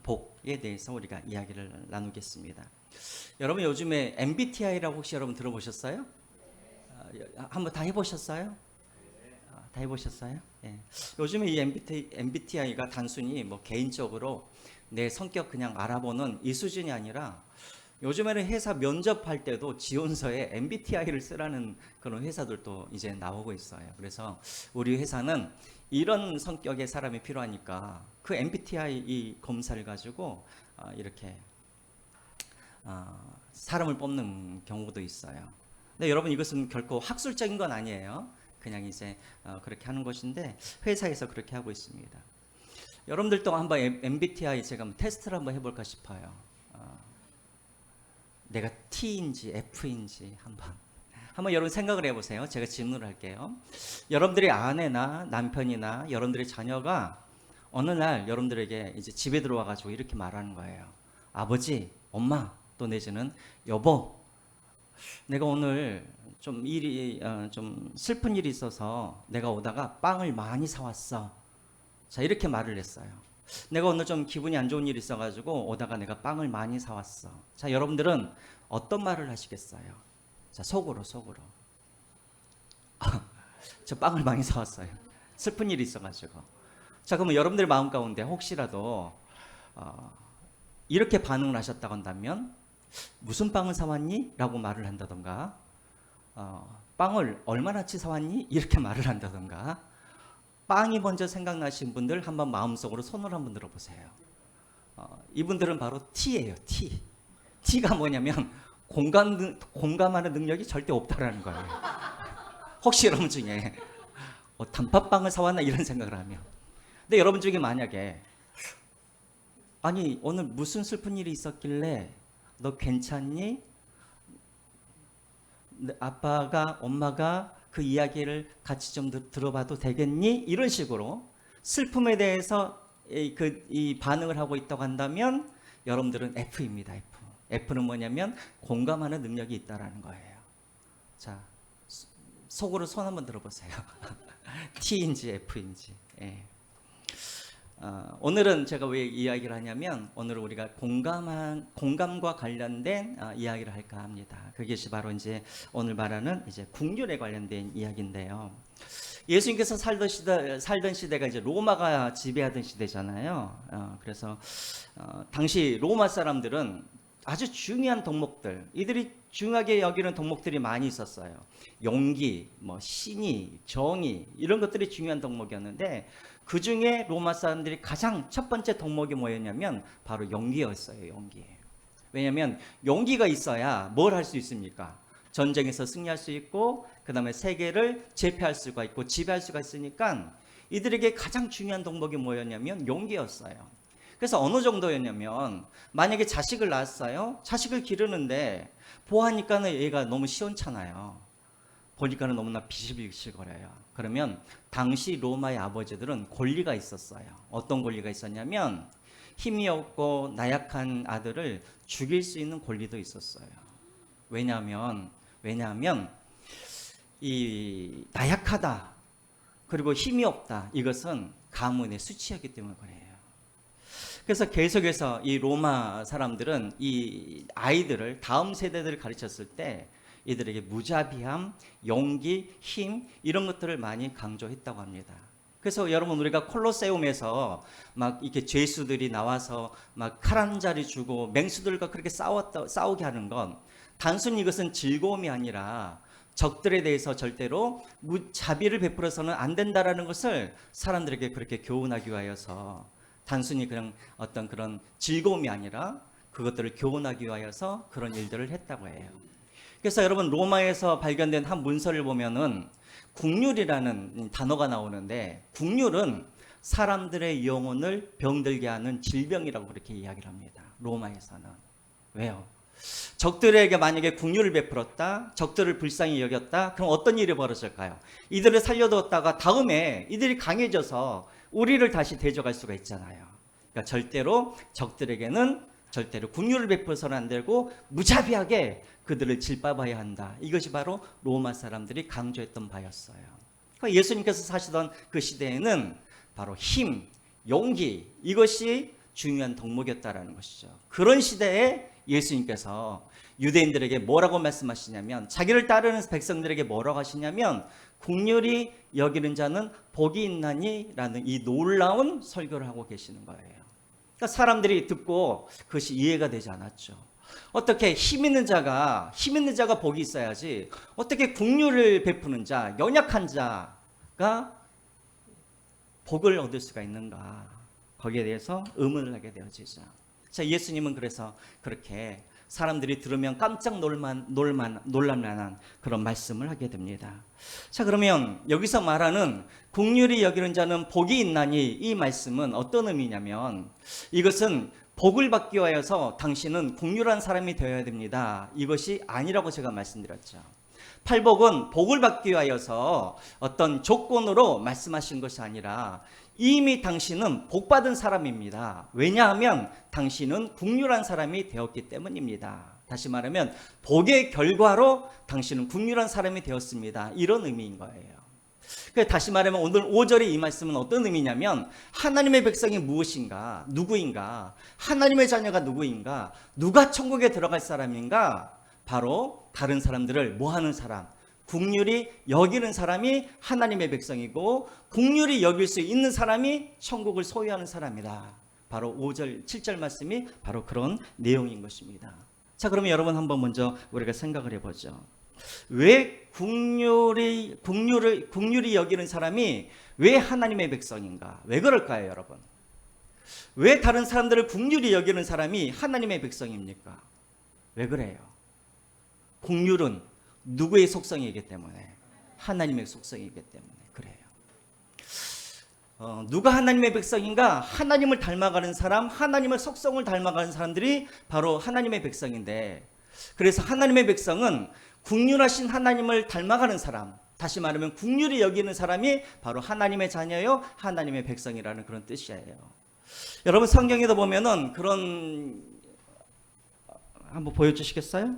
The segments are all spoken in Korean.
복에 대해서 우리가 이야기를 나누겠습니다. 여러분 요즘에 MBTI라고 혹시 여러분 들어보셨어요? 한번 다 해보셨어요? 다 해보셨어요? 예. 요즘에 이 MBTI가 단순히 뭐 개인적으로 내 성격 그냥 알아보는 이 수준이 아니라 요즘에는 회사 면접할 때도 지원서에 MBTI를 쓰라는 그런 회사들도 이제 나오고 있어요. 그래서 우리 회사는 이런 성격의 사람이 필요하니까 그 MBTI 이 검사를 가지고 이렇게 사람을 뽑는 경우도 있어요. 근데 여러분 이것은 결코 학술적인 건 아니에요. 그냥 이제 그렇게 하는 것인데 회사에서 그렇게 하고 있습니다. 여러분들도 한번 MBTI 제가 한번 테스트를 한번 해볼까 싶어요. 내가 T인지 F인지 한번 여러분 생각을 해보세요. 제가 질문을 할게요. 여러분들의 아내나 남편이나 여러분들의 자녀가 어느 날 여러분들에게 이제 집에 들어와 가지고 이렇게 말하는 거예요. 아버지, 엄마, 또 내지는 여보, 내가 오늘 좀 슬픈 일이 있어서 내가 오다가 빵을 많이 사왔어. 자, 이렇게 말을 했어요. 내가 오늘 좀 기분이 안 좋은 일이 있어가지고 오다가 내가 빵을 많이 사왔어. 자, 여러분들은 어떤 말을 하시겠어요? 자, 속으로. 저 빵을 많이 사왔어요. 슬픈 일이 있어가지고. 자, 그러면 여러분들 마음 가운데 혹시라도 이렇게 반응을 하셨다고 한다면 무슨 빵을 사왔니? 라고 말을 한다던가 빵을 얼마나치 사왔니? 이렇게 말을 한다던가 빵이 먼저 생각나신 분들 한번 마음속으로 손을 한번 들어보세요. 이분들은 바로 T예요. T. T가 뭐냐면 공감하는 능력이 절대 없다라는 거예요. 혹시 여러분 중에 단팥빵을 사왔나 이런 생각을 하면 근데 여러분 중에 만약에 아니 오늘 무슨 슬픈 일이 있었길래 너 괜찮니? 아빠가 엄마가 그 이야기를 같이 좀 들어봐도 되겠니? 이런 식으로 슬픔에 대해서 이 반응을 하고 있다고 한다면 여러분들은 F입니다. F. F는 뭐냐면 공감하는 능력이 있다라는 거예요. 자, 속으로 손 한번 들어보세요. T인지 F인지. 예. 오늘은 제가 왜 이야기를 하냐면 오늘 우리가 공감과 관련된 이야기를 할까 합니다. 그것이 바로 이제 오늘 말하는 이제 국률에 관련된 이야기인데요. 예수님께서 살던 시대가 이제 로마가 지배하던 시대잖아요. 그래서 당시 로마 사람들은 아주 중요한 덕목들, 이들이 중요하게 여기는 덕목들이 많이 있었어요. 용기, 뭐 신의, 정의 이런 것들이 중요한 덕목이었는데 그 중에 로마 사람들이 가장 첫 번째 덕목이 뭐였냐면 바로 용기였어요. 용기. 왜냐하면 용기가 있어야 뭘 할 수 있습니까? 전쟁에서 승리할 수 있고 그 다음에 세계를 제패할 수가 있고 지배할 수가 있으니까 이들에게 가장 중요한 덕목이 뭐였냐면 용기였어요. 그래서 어느 정도였냐면 만약에 자식을 낳았어요. 자식을 기르는데 보아하니까는 얘가 너무 시원찮아요. 보니까는 너무나 비실비실거려요. 그러면 당시 로마의 아버지들은 권리가 있었어요. 어떤 권리가 있었냐면 힘이 없고 나약한 아들을 죽일 수 있는 권리도 있었어요. 왜냐하면 이 나약하다 그리고 힘이 없다 이것은 가문의 수치였기 때문에 그래요. 그래서 계속해서 이 로마 사람들은 이 아이들을 다음 세대들을 가르쳤을 때 이들에게 무자비함, 용기, 힘 이런 것들을 많이 강조했다고 합니다. 그래서 여러분 우리가 콜로세움에서 막 이렇게 죄수들이 나와서 막 칼 한 자리 주고 맹수들과 그렇게 싸우게 하는 건 단순히 이것은 즐거움이 아니라 적들에 대해서 절대로 무자비를 베풀어서는 안 된다라는 것을 사람들에게 그렇게 교훈하기 위하여서 단순히 그냥 어떤 그런 즐거움이 아니라 그것들을 교훈하기 위하여서 그런 일들을 했다고 해요. 그래서 여러분 로마에서 발견된 한 문서를 보면은 국률이라는 단어가 나오는데 국률은 사람들의 영혼을 병들게 하는 질병이라고 그렇게 이야기를 합니다. 로마에서는. 왜요? 적들에게 만약에 국률을 베풀었다, 적들을 불쌍히 여겼다, 그럼 어떤 일이 벌어질까요? 이들을 살려두었다가 다음에 이들이 강해져서 우리를 다시 대적할 수가 있잖아요. 그러니까 절대로 적들에게는 절대로 국률을 베풀어서는 안 되고 무자비하게 그들을 질밟아야 한다. 이것이 바로 로마 사람들이 강조했던 바였어요. 예수님께서 사시던 그 시대에는 바로 힘, 용기 이것이 중요한 덕목이었다라는 것이죠. 그런 시대에 예수님께서 유대인들에게 뭐라고 말씀하시냐면, 자기를 따르는 백성들에게 뭐라고 하시냐면, 긍휼히 여기는 자는 복이 있나니라는 이 놀라운 설교를 하고 계시는 거예요. 그러니까 사람들이 듣고 그것이 이해가 되지 않았죠. 어떻게 힘 있는 자가 복이 있어야지, 어떻게 긍휼을 베푸는 자, 연약한 자가 복을 얻을 수가 있는가? 거기에 대해서 의문을 하게 되어지죠. 자, 예수님은 그래서 그렇게 사람들이 들으면 깜짝 놀랄만한 그런 말씀을 하게 됩니다. 자, 그러면 여기서 말하는 긍휼히 여기는 자는 복이 있나니, 이 말씀은 어떤 의미냐면, 이것은 복을 받기 위하여서 당신은 긍휼한 사람이 되어야 됩니다, 이것이 아니라고 제가 말씀드렸죠. 팔복은 복을 받기 위하여서 어떤 조건으로 말씀하신 것이 아니라 이미 당신은 복받은 사람입니다. 왜냐하면 당신은 긍휼한 사람이 되었기 때문입니다. 다시 말하면 복의 결과로 당신은 긍휼한 사람이 되었습니다, 이런 의미인 거예요. 다시 말하면 오늘 5절의 이 말씀은 어떤 의미냐면, 하나님의 백성이 무엇인가, 누구인가, 하나님의 자녀가 누구인가, 누가 천국에 들어갈 사람인가, 바로 다른 사람들을 뭐하는 사람, 긍휼히 여기는 사람이 하나님의 백성이고, 긍휼히 여길 수 있는 사람이 천국을 소유하는 사람이다. 바로 5절, 7절 말씀이 바로 그런 내용인 것입니다. 자, 그러면 여러분 한번 먼저 우리가 생각을 해보죠. 왜 긍휼히 여기는 사람이 왜 하나님의 백성인가? 왜 그럴까요, 여러분? 왜 다른 사람들을 긍휼히 여기는 사람이 하나님의 백성입니까? 왜 그래요? 긍휼은 누구의 속성이기 때문에? 하나님의 속성이기 때문에 그래요. 누가 하나님의 백성인가? 하나님을 닮아가는 사람, 하나님의 속성을 닮아가는 사람들이 바로 하나님의 백성인데, 그래서 하나님의 백성은 긍휼하신 하나님을 닮아가는 사람, 다시 말하면 긍휼히 여기는 사람이 바로 하나님의 자녀요, 하나님의 백성이라는 그런 뜻이에요. 여러분 성경에도 보면은 그런, 한번 보여주시겠어요?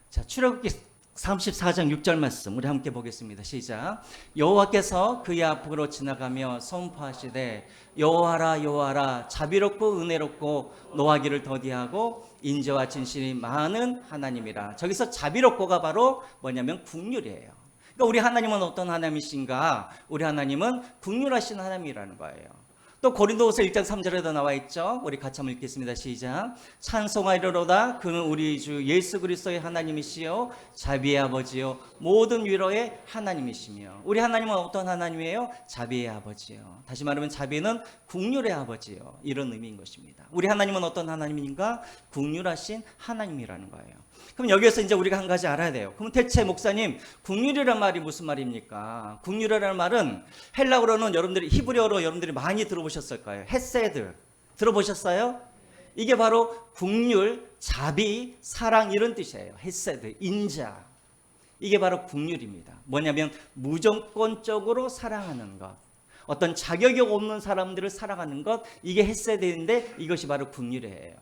자, 출애굽기 34장 6절 말씀 우리 함께 보겠습니다. 시작. 여호와께서 그의 앞으로 지나가며 선포하시되, 여호와라 여호와라, 자비롭고 은혜롭고 노하기를 더디하고 인자와 진실이 많은 하나님이라. 저기서 자비롭고가 바로 뭐냐면 긍휼이에요. 그러니까 우리 하나님은 어떤 하나님이신가? 우리 하나님은 긍휼하신 하나님이라는 거예요. 또 고린도후서 1장 3절에도 나와 있죠. 우리 같이 한번 읽겠습니다. 시작. 찬송하리로다, 그는 우리 주 예수 그리스도의 하나님이시요 자비의 아버지요 모든 위로의 하나님이시며. 우리 하나님은 어떤 하나님이에요? 자비의 아버지요. 다시 말하면 자비는 긍휼의 아버지요, 이런 의미인 것입니다. 우리 하나님은 어떤 하나님인가? 긍휼하신 하나님이라는 거예요. 그럼 여기에서 이제 우리가 한 가지 알아야 돼요. 그럼 대체 목사님, 긍휼이라는 말이 무슨 말입니까? 긍휼이라는 말은 헬라어로는 여러분들이, 히브리어로 여러분들이 많이 들어보셨을 거예요. 헤세드 들어보셨어요? 이게 바로 긍휼, 자비, 사랑, 이런 뜻이에요. 헤세드, 인자. 이게 바로 긍휼입니다. 뭐냐면 무조건적으로 사랑하는 것, 어떤 자격이 없는 사람들을 사랑하는 것, 이게 헤세드인데 이것이 바로 긍휼이에요.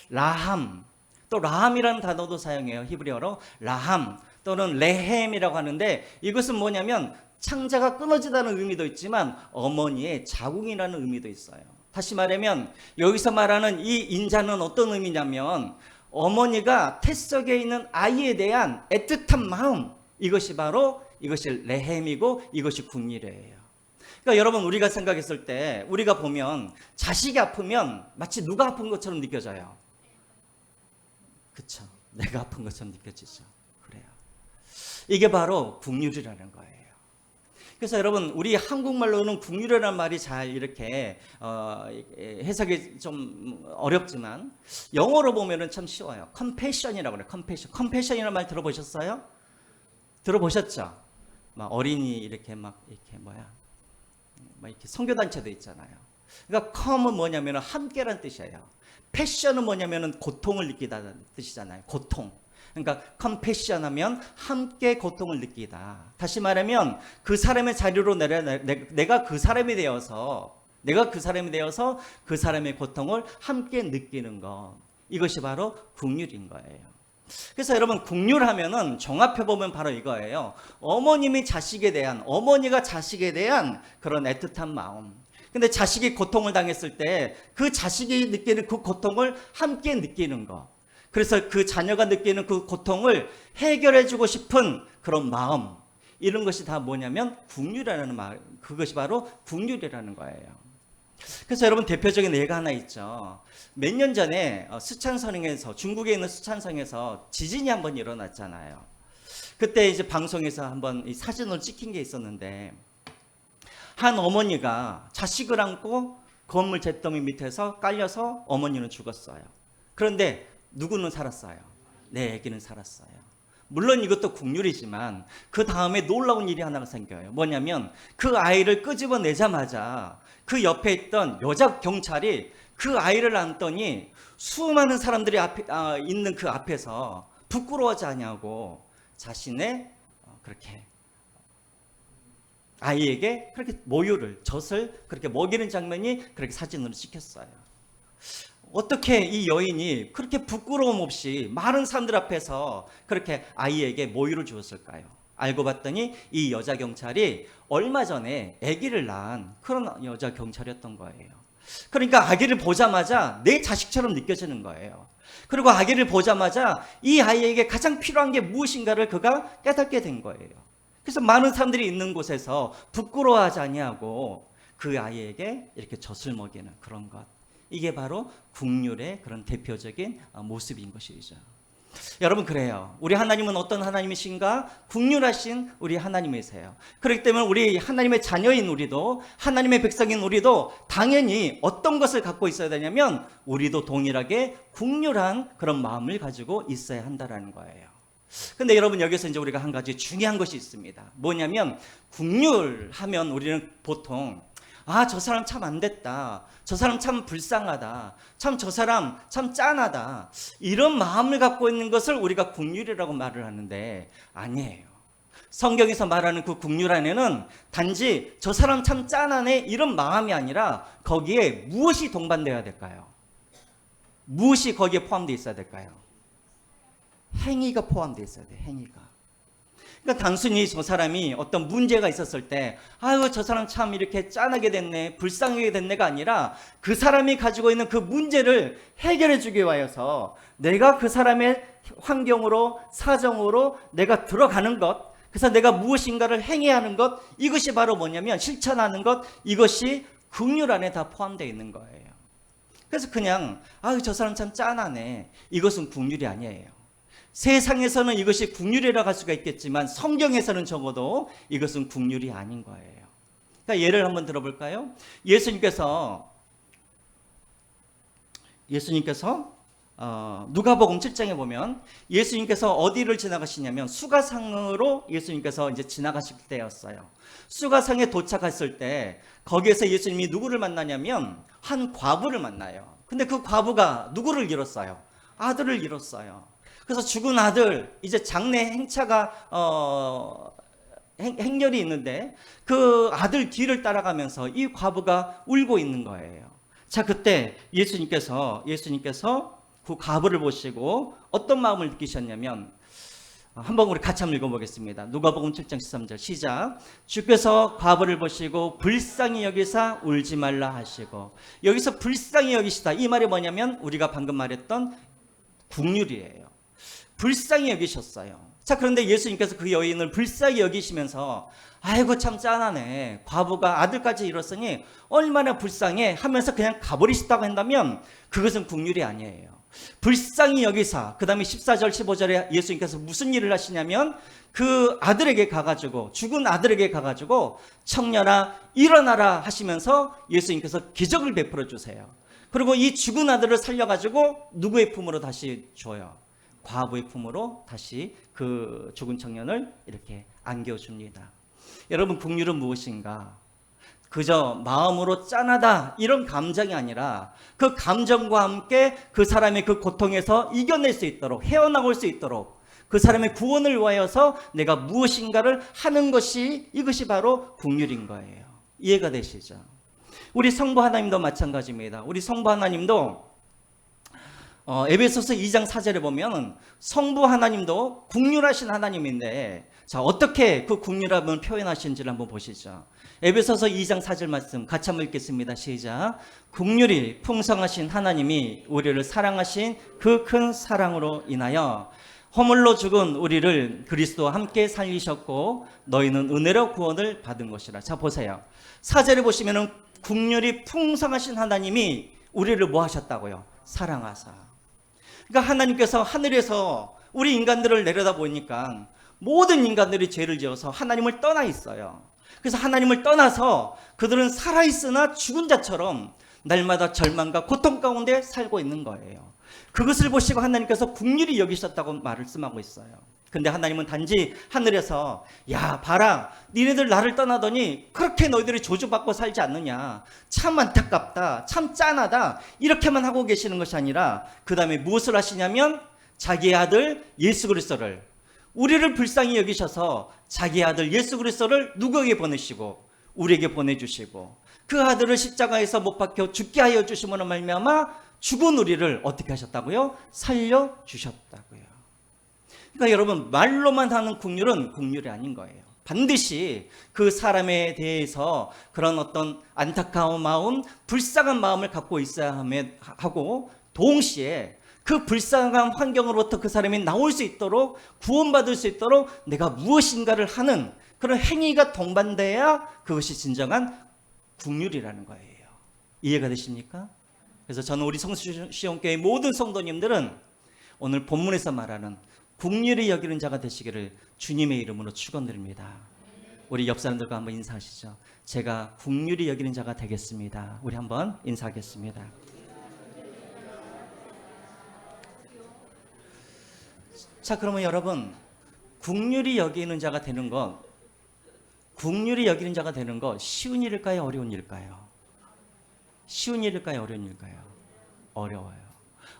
라함, 또 라함이라는 단어도 사용해요. 히브리어로 라함 또는 레헴이라고 하는데, 이것은 뭐냐면 창자가 끊어지다는 의미도 있지만 어머니의 자궁이라는 의미도 있어요. 다시 말하면 여기서 말하는 이 인자는 어떤 의미냐면, 어머니가 태속에 있는 아이에 대한 애틋한 마음, 이것이 바로, 이것이 레헴이고 이것이 긍휼이에요. 그러니까 여러분, 우리가 생각했을 때 우리가 보면 자식이 아프면 마치 누가 아픈 것처럼 느껴져요. 그렇죠. 내가 아픈 것처럼 느껴지죠. 그래요. 이게 바로 긍휼이라는 거예요. 그래서 여러분, 우리 한국말로는 긍휼이라는 말이 잘 이렇게 해석이 좀 어렵지만 영어로 보면은 참 쉬워요. compassion이라고 그래요. compassion이라는 말 들어보셨어요? 들어보셨죠? 막 어린이 이렇게 막 이렇게 선교단체도 있잖아요. 그러니까 come은 뭐냐면 함께란 뜻이에요. 패션은 뭐냐면 고통을 느끼다는 뜻이잖아요. 고통. 그러니까 compassion 하면 함께 고통을 느끼다. 다시 말하면 그 사람의 자리로 내가 그 사람이 되어서 그 사람의 고통을 함께 느끼는 것, 이것이 바로 긍휼인 거예요. 그래서 여러분 국률하면은 종합해 보면 바로 이거예요. 어머니가 자식에 대한 그런 애틋한 마음. 근데 자식이 고통을 당했을 때 그 자식이 느끼는 그 고통을 함께 느끼는 것. 그래서 그 자녀가 느끼는 그 고통을 해결해 주고 싶은 그런 마음. 이런 것이 다 뭐냐면 국률이라는 말. 그것이 바로 국률이라는 거예요. 그래서 여러분 대표적인 예가 하나 있죠. 몇 년 전에 스촨성에서, 중국에 있는 스촨성에서 지진이 한번 일어났잖아요. 그때 이제 방송에서 한번 이 사진을 찍힌 게 있었는데, 한 어머니가 자식을 안고 건물 잿더미 밑에서 깔려서 어머니는 죽었어요. 그런데 누구는 살았어요? 내 아기는 살았어요. 물론 이것도 국률이지만 그 다음에 놀라운 일이 하나가 생겨요. 뭐냐면 그 아이를 끄집어내자마자 그 옆에 있던 여자 경찰이 그 아이를 안더니 수많은 사람들이 있는 그 앞에서 부끄러워하지 않냐고 자신의 그렇게 아이에게 그렇게 젖을 그렇게 먹이는 장면이 그렇게 사진으로 찍혔어요. 어떻게 이 여인이 그렇게 부끄러움 없이 많은 사람들 앞에서 그렇게 아이에게 모유를 주었을까요? 알고 봤더니 이 여자 경찰이 얼마 전에 아기를 낳은 그런 여자 경찰이었던 거예요. 그러니까 아기를 보자마자 내 자식처럼 느껴지는 거예요. 그리고 아기를 보자마자 이 아이에게 가장 필요한 게 무엇인가를 그가 깨닫게 된 거예요. 그래서 많은 사람들이 있는 곳에서 부끄러워하지 아니하고 그 아이에게 이렇게 젖을 먹이는 그런 것. 이게 바로 국률의 그런 대표적인 모습인 것이죠. 여러분 그래요. 우리 하나님은 어떤 하나님이신가? 국률하신 우리 하나님이세요. 그렇기 때문에 우리 하나님의 자녀인 우리도, 하나님의 백성인 우리도 당연히 어떤 것을 갖고 있어야 되냐면 우리도 동일하게 국률한 그런 마음을 가지고 있어야 한다는 거예요. 근데 여러분 여기서 이제 우리가 한 가지 중요한 것이 있습니다. 뭐냐면 국률하면 우리는 보통 저 사람 참 안 됐다. 저 사람 참 불쌍하다. 참 저 사람 참 짠하다. 이런 마음을 갖고 있는 것을 우리가 국률이라고 말을 하는데 아니에요. 성경에서 말하는 그 국률 안에는 단지 저 사람 참 짠하네 이런 마음이 아니라 거기에 무엇이 동반되어야 될까요? 무엇이 거기에 포함되어 있어야 될까요? 행위가 포함되어 있어야 돼요. 행위가. 그러니까 단순히 저 사람이 어떤 문제가 있었을 때 아유 저 사람 참 이렇게 짠하게 됐네 불쌍하게 됐네가 아니라 그 사람이 가지고 있는 그 문제를 해결해 주기 위하여서 내가 그 사람의 환경으로 사정으로 내가 들어가는 것, 그래서 내가 무엇인가를 행해야 하는 것, 이것이 바로 뭐냐면 실천하는 것, 이것이 국률 안에 다 포함되어 있는 거예요. 그래서 그냥 아유 저 사람 참 짠하네, 이것은 국률이 아니에요. 세상에서는 이것이 국률이라고 할 수가 있겠지만 성경에서는 적어도 이것은 국률이 아닌 거예요. 그러니까 예를 한번 들어볼까요? 예수님께서 누가복음 7장에 보면 예수님께서 어디를 지나가시냐면 수가상으로 예수님께서 이제 지나가실 때였어요. 수가상에 도착했을 때 거기에서 예수님이 누구를 만나냐면 한 과부를 만나요. 근데 그 과부가 누구를 잃었어요? 아들을 잃었어요. 그래서 죽은 아들, 이제 장례 행차가 행렬이 있는데 그 아들 뒤를 따라가면서 이 과부가 울고 있는 거예요. 자, 그때 예수님께서 그 과부를 보시고 어떤 마음을 느끼셨냐면, 한번 우리 같이 한번 읽어보겠습니다. 누가복음 7장 13절 시작. 주께서 과부를 보시고 불쌍히 여기사 울지 말라 하시고. 여기서 불쌍히 여기시다, 이 말이 뭐냐면 우리가 방금 말했던 국률이에요. 불쌍히 여기셨어요. 자, 그런데 예수님께서 그 여인을 불쌍히 여기시면서 아이고 참 짠하네, 과부가 아들까지 잃었으니 얼마나 불쌍해 하면서 그냥 가버리셨다고 한다면 그것은 국률이 아니에요. 불쌍히 여기사, 그 다음에 14절 15절에 예수님께서 무슨 일을 하시냐면 그 아들에게 가가지고, 죽은 아들에게 가가지고 청년아 일어나라 하시면서 예수님께서 기적을 베풀어 주세요. 그리고 이 죽은 아들을 살려가지고 누구의 품으로 다시 줘요? 과부의 품으로 다시 그 죽은 청년을 이렇게 안겨줍니다. 여러분, 국률은 무엇인가? 그저 마음으로 짠하다 이런 감정이 아니라 그 감정과 함께 그 사람의 그 고통에서 이겨낼 수 있도록, 헤어나올 수 있도록 그 사람의 구원을 위하여서 내가 무엇인가를 하는 것이, 이것이 바로 국률인 거예요. 이해가 되시죠? 우리 성부 하나님도 마찬가지입니다. 우리 성부 하나님도 에베소서 2장 4절에 보면 성부 하나님도 국률하신 하나님인데, 자, 어떻게 그 국률함을 표현하시는지를 한번 보시죠. 에베소서 2장 4절 말씀 같이 한번 읽겠습니다. 시작. 국률이 풍성하신 하나님이 우리를 사랑하신 그 큰 사랑으로 인하여 허물로 죽은 우리를 그리스도와 함께 살리셨고 너희는 은혜로 구원을 받은 것이라. 자, 보세요. 4절에 보시면은 국률이 풍성하신 하나님이 우리를 뭐 하셨다고요? 사랑하사. 그러니까 하나님께서 하늘에서 우리 인간들을 내려다 보니까 모든 인간들이 죄를 지어서 하나님을 떠나 있어요. 그래서 하나님을 떠나서 그들은 살아있으나 죽은 자처럼 날마다 절망과 고통 가운데 살고 있는 거예요. 그것을 보시고 하나님께서 긍휼히 여기셨다고 말씀하고 있어요. 근데 하나님은 단지 하늘에서 야 봐라, 니네들 나를 떠나더니 그렇게 너희들이 저주받고 살지 않느냐, 참 안타깝다, 참 짠하다, 이렇게만 하고 계시는 것이 아니라 그 다음에 무엇을 하시냐면 자기의 아들 예수 그리스도를, 우리를 불쌍히 여기셔서 자기의 아들 예수 그리스도를 누구에게 보내시고 우리에게 보내주시고 그 아들을 십자가에서 못 박혀 죽게 하여 주심으로 말미암아 죽은 우리를 어떻게 하셨다고요? 살려주셨다고요. 그러니까 여러분, 말로만 하는 긍휼은 긍휼이 아닌 거예요. 반드시 그 사람에 대해서 그런 어떤 안타까운 마음, 불쌍한 마음을 갖고 있어야 하고, 동시에 그 불쌍한 환경으로부터 그 사람이 나올 수 있도록, 구원받을 수 있도록 내가 무엇인가를 하는 그런 행위가 동반돼야 그것이 진정한 긍휼이라는 거예요. 이해가 되십니까? 그래서 저는 우리 성수시온교회 모든 성도님들은 오늘 본문에서 말하는 긍휼히 여기는 자가 되시기를 주님의 이름으로 축원드립니다. 우리 옆 사람들과 한번 인사하시죠. 제가 긍휼히 여기는 자가 되겠습니다. 우리 한번 인사하겠습니다. 자, 그러면 여러분, 긍휼히 여기는 자가 되는 것, 긍휼히 여기는 자가 되는 것 쉬운 일일까요? 어려운 일일까요? 쉬운 일일까요? 어려운 일일까요? 어려워요.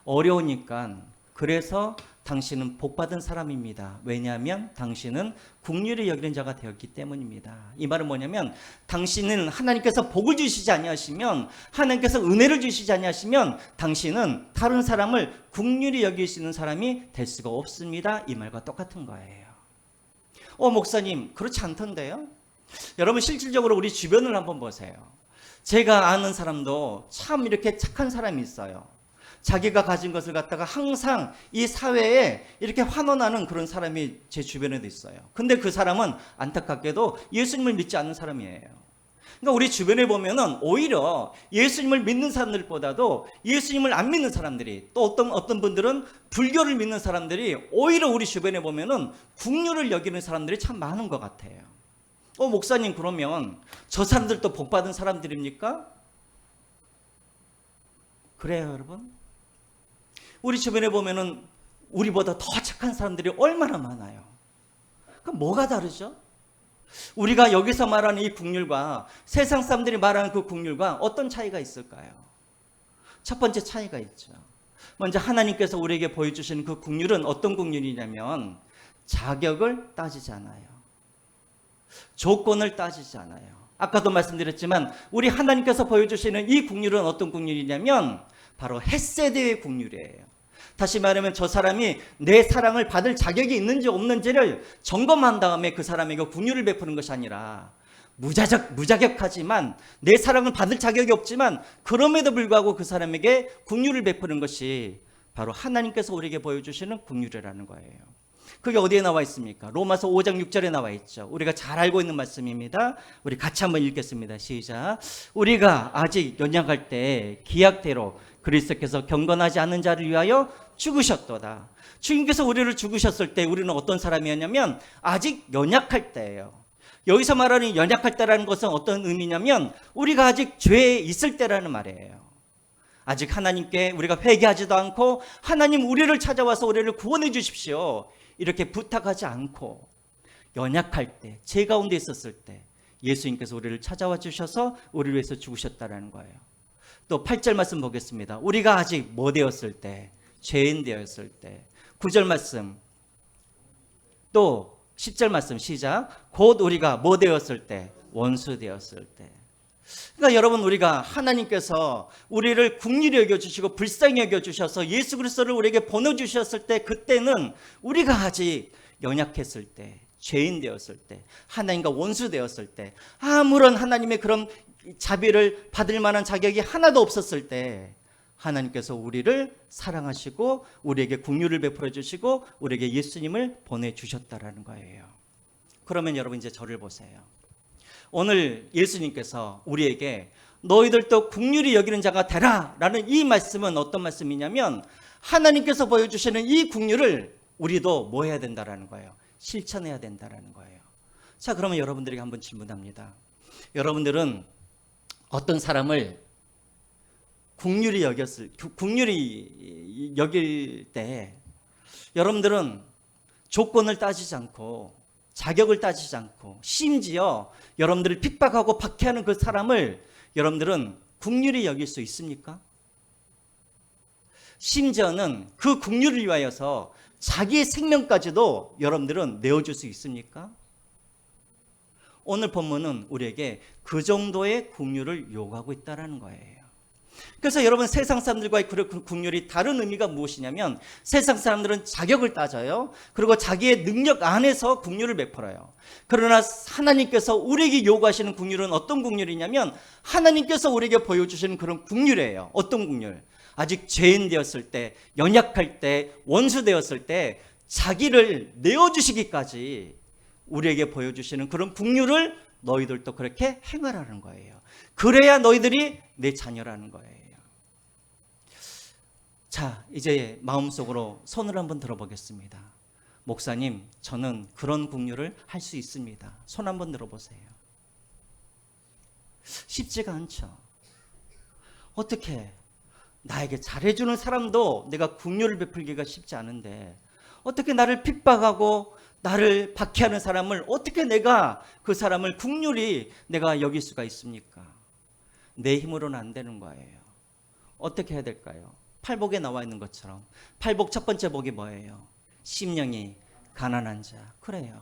어려우니까 그래서 당신은 복받은 사람입니다. 왜냐하면 당신은 긍휼히 여기는 자가 되었기 때문입니다. 이 말은 뭐냐면 당신은 하나님께서 복을 주시지 아니하시면, 하나님께서 은혜를 주시지 아니하시면 당신은 다른 사람을 긍휼히 여기시는 사람이 될 수가 없습니다. 이 말과 똑같은 거예요. 목사님 그렇지 않던데요? 여러분, 실질적으로 우리 주변을 한번 보세요. 제가 아는 사람도 참 이렇게 착한 사람이 있어요. 자기가 가진 것을 갖다가 항상 이 사회에 이렇게 환원하는 그런 사람이 제 주변에도 있어요. 근데 그 사람은 안타깝게도 예수님을 믿지 않는 사람이에요. 그러니까 우리 주변에 보면은 오히려 예수님을 믿는 사람들보다도 예수님을 안 믿는 사람들이, 또 어떤 분들은 불교를 믿는 사람들이 오히려 우리 주변에 보면은 긍휼을 여기는 사람들이 참 많은 것 같아요. 목사님 그러면 저 사람들도 복받은 사람들입니까? 그래요, 여러분? 우리 주변에 보면은 우리보다 더 착한 사람들이 얼마나 많아요. 그럼 뭐가 다르죠? 우리가 여기서 말하는 이 긍휼과 세상 사람들이 말하는 그 긍휼과 어떤 차이가 있을까요? 첫 번째 차이가 있죠. 먼저 하나님께서 우리에게 보여주시는 그 긍휼은 어떤 긍휼이냐면 자격을 따지지 않아요. 조건을 따지지 않아요. 아까도 말씀드렸지만 우리 하나님께서 보여주시는 이 긍휼은 어떤 긍휼이냐면 바로 헤세드의 긍휼이에요. 다시 말하면 저 사람이 내 사랑을 받을 자격이 있는지 없는지를 점검한 다음에 그 사람에게 긍휼을 베푸는 것이 아니라 무자격하지만 내 사랑을 받을 자격이 없지만 그럼에도 불구하고 그 사람에게 긍휼을 베푸는 것이 바로 하나님께서 우리에게 보여주시는 긍휼이라는 거예요. 그게 어디에 나와 있습니까? 로마서 5장 6절에 나와 있죠. 우리가 잘 알고 있는 말씀입니다. 우리 같이 한번 읽겠습니다. 시작. 우리가 아직 연약할 때 기약대로 그리스도께서 경건하지 않은 자를 위하여 죽으셨도다. 주님께서 우리를 죽으셨을 때 우리는 어떤 사람이었냐면 아직 연약할 때예요. 여기서 말하는 연약할 때라는 것은 어떤 의미냐면 우리가 아직 죄에 있을 때라는 말이에요. 아직 하나님께 우리가 회개하지도 않고 하나님 우리를 찾아와서 우리를 구원해 주십시오 이렇게 부탁하지 않고 연약할 때, 죄 가운데 있었을 때 예수님께서 우리를 찾아와 주셔서 우리를 위해서 죽으셨다는 거예요. 또 8절 말씀 보겠습니다. 우리가 아직 뭐 되었을 때? 죄인 되었을 때. 9절 말씀, 또 10절 말씀 시작. 곧 우리가 뭐 되었을 때? 원수 되었을 때. 그러니까 여러분, 우리가 하나님께서 우리를 긍휼히 여겨주시고 불쌍히 여겨주셔서 예수 그리스도를 우리에게 보내주셨을 때, 그때는 우리가 아직 연약했을 때, 죄인 되었을 때, 하나님과 원수 되었을 때, 아무런 하나님의 그런 자비를 받을 만한 자격이 하나도 없었을 때 하나님께서 우리를 사랑하시고 우리에게 긍휼을 베풀어 주시고 우리에게 예수님을 보내주셨다라는 거예요. 그러면 여러분, 이제 저를 보세요. 오늘 예수님께서 우리에게 너희들도 긍휼히 여기는 자가 되라 라는 이 말씀은 어떤 말씀이냐면, 하나님께서 보여주시는 이 긍휼을 우리도 뭐 해야 된다라는 거예요? 실천해야 된다라는 거예요. 자, 그러면 여러분들에게 한번 질문합니다. 여러분들은 어떤 사람을 긍휼히 여길 때 여러분들은 조건을 따지지 않고 자격을 따지지 않고 심지어 여러분들을 핍박하고 박해하는 그 사람을 여러분들은 긍휼히 여길 수 있습니까? 심지어는 그 긍휼을 위하여서 자기의 생명까지도 여러분들은 내어줄 수 있습니까? 오늘 본문은 우리에게 그 정도의 긍휼을 요구하고 있다는 거예요. 그래서 여러분, 세상 사람들과의 그 긍휼이 다른 의미가 무엇이냐면, 세상 사람들은 자격을 따져요. 그리고 자기의 능력 안에서 긍휼을 베풀어요. 그러나 하나님께서 우리에게 요구하시는 긍휼은 어떤 긍휼이냐면, 하나님께서 우리에게 보여주시는 그런 긍휼이에요. 어떤 긍휼? 아직 죄인 되었을 때, 연약할 때, 원수 되었을 때 자기를 내어주시기까지 우리에게 보여주시는 그런 긍휼을 너희들도 그렇게 행하라는 거예요. 그래야 너희들이 내 자녀라는 거예요. 자, 이제 마음속으로 손을 한번 들어보겠습니다. 목사님, 저는 그런 긍휼을 할 수 있습니다. 손 한번 들어보세요. 쉽지가 않죠. 어떻게 나에게 잘해주는 사람도 내가 긍휼을 베풀기가 쉽지 않은데, 어떻게 나를 핍박하고 나를 박해하는 사람을 어떻게 내가 그 사람을 긍휼히 내가 여길 수가 있습니까? 내 힘으로는 안 되는 거예요. 어떻게 해야 될까요? 팔복에 나와 있는 것처럼, 팔복 첫 번째 복이 뭐예요? 심령이 가난한 자. 그래요.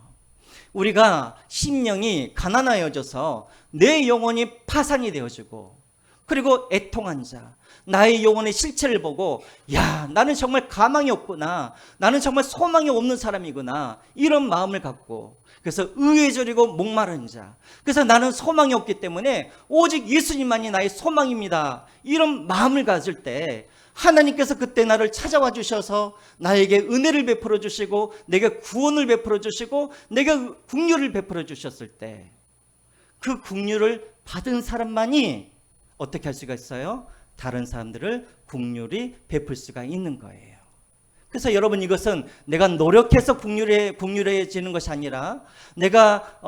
우리가 심령이 가난하여져서 내 영혼이 파산이 되어지고, 그리고 애통한 자, 나의 영혼의 실체를 보고, 야, 나는 정말 가망이 없구나, 나는 정말 소망이 없는 사람이구나, 이런 마음을 갖고, 그래서 의외절이고 목마른 자, 그래서 나는 소망이 없기 때문에 오직 예수님만이 나의 소망입니다, 이런 마음을 가질 때 하나님께서 그때 나를 찾아와 주셔서 나에게 은혜를 베풀어 주시고 내게 구원을 베풀어 주시고 내게 긍휼을 베풀어 주셨을 때, 그 긍휼을 받은 사람만이 어떻게 할 수가 있어요? 다른 사람들을 긍휼히 베풀 수가 있는 거예요. 그래서 여러분, 이것은 내가 노력해서 긍휼해지는 것이 아니라, 내가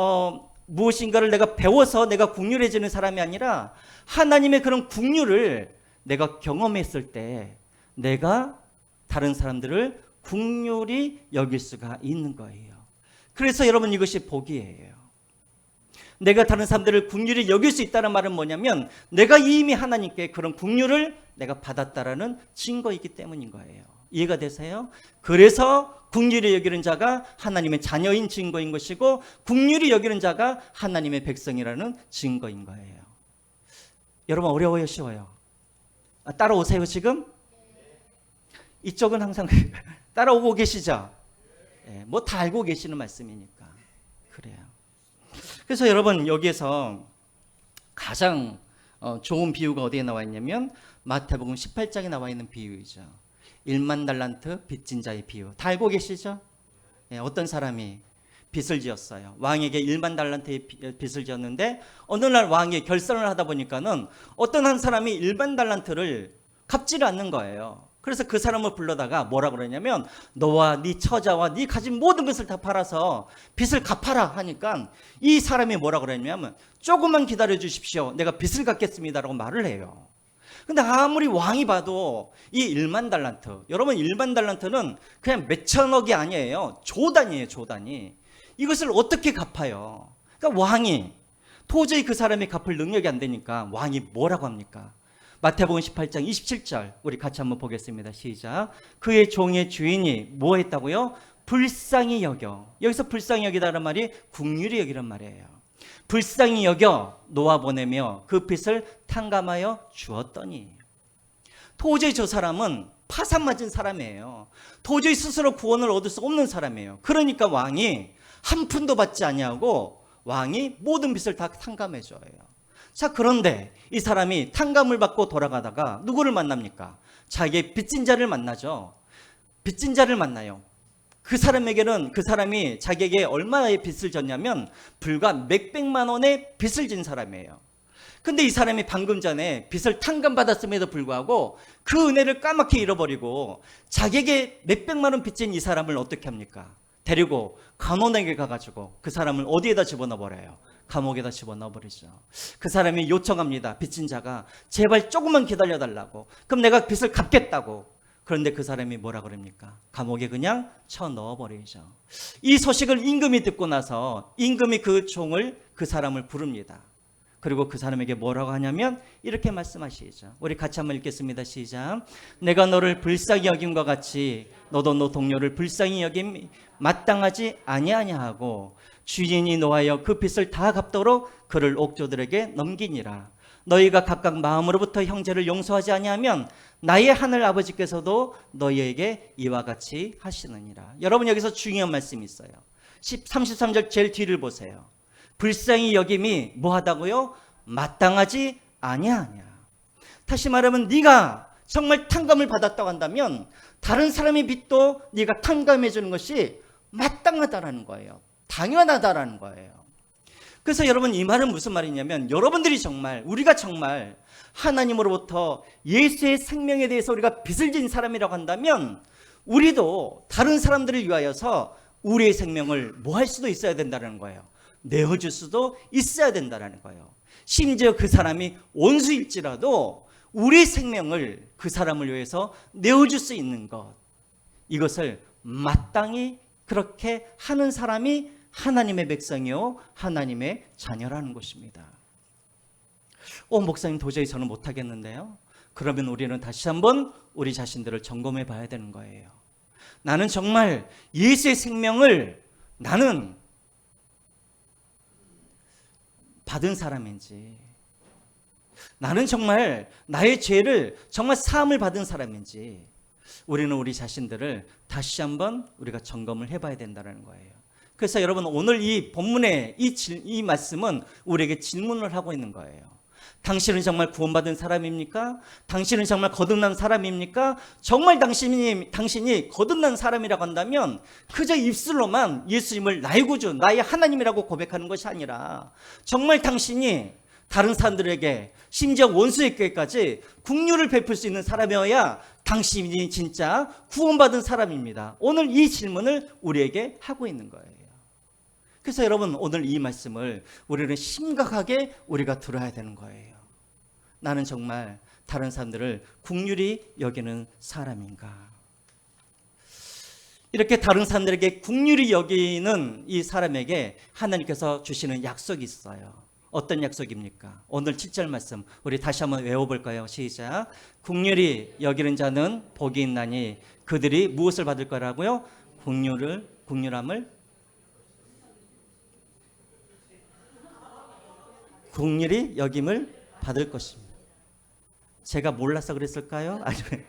무엇인가를 내가 배워서 내가 긍휼해지는 사람이 아니라, 하나님의 그런 긍휼을 내가 경험했을 때 내가 다른 사람들을 긍휼히 여길 수가 있는 거예요. 그래서 여러분, 이것이 복이에요. 내가 다른 사람들을 긍휼히 여길 수 있다는 말은 뭐냐면, 내가 이미 하나님께 그런 긍휼을 내가 받았다라는 증거이기 때문인 거예요. 이해가 되세요? 그래서 긍휼히 여기는 자가 하나님의 자녀인 증거인 것이고, 긍휼히 여기는 자가 하나님의 백성이라는 증거인 거예요. 여러분, 어려워요, 쉬워요? 따라오세요. 지금 이쪽은 항상 따라오고 계시죠? 뭐 다 알고 계시는 말씀이니까. 그래요. 그래서 여러분, 여기에서 가장 좋은 비유가 어디에 나와 있냐면 마태복음 18장에 나와 있는 비유이죠. 1만 달란트 빚진 자의 비유. 다 알고 계시죠? 어떤 사람이 빚을 지었어요. 왕에게 1만 달란트의 빚을 지었는데, 어느 날 왕이 결산을 하다 보니까는 어떤 한 사람이 1만 달란트를 갚지를 않는 거예요. 그래서 그 사람을 불러다가 뭐라 그러냐면, 너와 네 처자와 네 가진 모든 것을 다 팔아서 빚을 갚아라 하니까, 이 사람이 뭐라 그러냐면, 조금만 기다려 주십시오, 내가 빚을 갚겠습니다라고 말을 해요. 근데 아무리 왕이 봐도 이 1만 달란트, 여러분 1만 달란트는 그냥 몇천억이 아니에요. 조 단위예요, 조 단위. 이것을 어떻게 갚아요? 그러니까 왕이 도저히 그 사람이 갚을 능력이 안 되니까 왕이 뭐라고 합니까? 마태복음 18장 27절 우리 같이 한번 보겠습니다. 시작. 그의 종의 주인이 뭐 했다고요? 불쌍히 여겨. 여기서 불쌍히 여기다는 말이 긍휼히 여기란 말이에요. 불쌍히 여겨 놓아보내며 그 빚을 탕감하여 주었더니. 도저히 저 사람은 파산 맞은 사람이에요. 도저히 스스로 구원을 얻을 수 없는 사람이에요. 그러니까 왕이 한 푼도 받지 아니하고 왕이 모든 빚을 다 탕감해 줘요. 자, 그런데 이 사람이 탕감을 받고 돌아가다가 누구를 만납니까? 자기의 빚진 자를 만나죠. 빚진 자를 만나요. 그 사람에게는 그 사람이 자기에게 얼마의 빚을 졌냐면 불과 몇백만 원의 빚을 진 사람이에요. 근데 이 사람이 방금 전에 빚을 탕감받았음에도 불구하고 그 은혜를 까맣게 잃어버리고 자기에게 몇백만 원 빚진 이 사람을 어떻게 합니까? 데리고 간원에게 가가지고 그 사람을 어디에다 집어넣어버려요? 감옥에다 집어넣어버리죠. 그 사람이 요청합니다. 빚진 자가 제발 조금만 기다려달라고. 그럼 내가 빚을 갚겠다고. 그런데 그 사람이 뭐라 그럽니까? 감옥에 그냥 쳐넣어버리죠. 이 소식을 임금이 듣고 나서 임금이 그 종을, 그 사람을 부릅니다. 그리고 그 사람에게 뭐라고 하냐면 이렇게 말씀하시죠. 우리 같이 한번 읽겠습니다. 시작. 내가 너를 불쌍히 여김과 같이 너도 너 동료를 불쌍히 여김 마땅하지 아니하냐 하고 주인이 노하여 그 빚을 다 갚도록 그를 옥조들에게 넘기니라. 너희가 각각 마음으로부터 형제를 용서하지 아니하면 나의 하늘 아버지께서도 너희에게 이와 같이 하시느니라. 여러분, 여기서 중요한 말씀이 있어요. 33절 제일 뒤를 보세요. 불쌍히 여김이 뭐하다고요? 마땅하지 아니하냐. 다시 말하면 네가 정말 탕감을 받았다고 한다면 다른 사람의 빚도 네가 탕감해 주는 것이 마땅하다라는 거예요. 당연하다라는 거예요. 그래서 여러분, 이 말은 무슨 말이냐면 여러분들이 정말, 우리가 정말 하나님으로부터 예수의 생명에 대해서 우리가 빚을 진 사람이라고 한다면 우리도 다른 사람들을 위하여서 우리의 생명을 뭐 할 수도 있어야 된다는 거예요. 내어줄 수도 있어야 된다는 거예요. 심지어 그 사람이 원수일지라도 우리의 생명을 그 사람을 위해서 내어줄 수 있는 것, 이것을 마땅히 그렇게 하는 사람이 하나님의 백성이요 하나님의 자녀라는 것입니다. 목사님, 도저히 저는 못하겠는데요. 그러면 우리는 다시 한번 우리 자신들을 점검해 봐야 되는 거예요. 나는 정말 예수의 생명을 나는 받은 사람인지, 나는 정말 나의 죄를 정말 사함을 받은 사람인지, 우리는 우리 자신들을 다시 한번 우리가 점검을 해봐야 된다는 거예요. 그래서 여러분, 오늘 이 본문의 이 말씀은 우리에게 질문을 하고 있는 거예요. 당신은 정말 구원받은 사람입니까? 당신은 정말 거듭난 사람입니까? 정말 당신이 거듭난 사람이라고 한다면 그저 입술로만 예수님을 나의 구주, 나의 하나님이라고 고백하는 것이 아니라 정말 당신이 다른 사람들에게, 심지어 원수에게까지 긍휼을 베풀 수 있는 사람이어야 당신이 진짜 구원받은 사람입니다. 오늘 이 질문을 우리에게 하고 있는 거예요. 그래서 여러분, 오늘 이 말씀을 우리는 심각하게 우리가 들어야 되는 거예요. 나는 정말 다른 사람들을 긍휼히 여기는 사람인가? 이렇게 다른 사람들에게 긍휼히 여기는 이 사람에게 하나님께서 주시는 약속이 있어요. 어떤 약속입니까? 오늘 7절 말씀 우리 다시 한번 외워볼까요? 시작. 긍휼히 여기는 자는 복이 있나니 그들이 무엇을 받을 거라고요? 긍휼함을 긍휼히 여김을 받을 것입니다. 제가 몰라서 그랬을까요? 아니면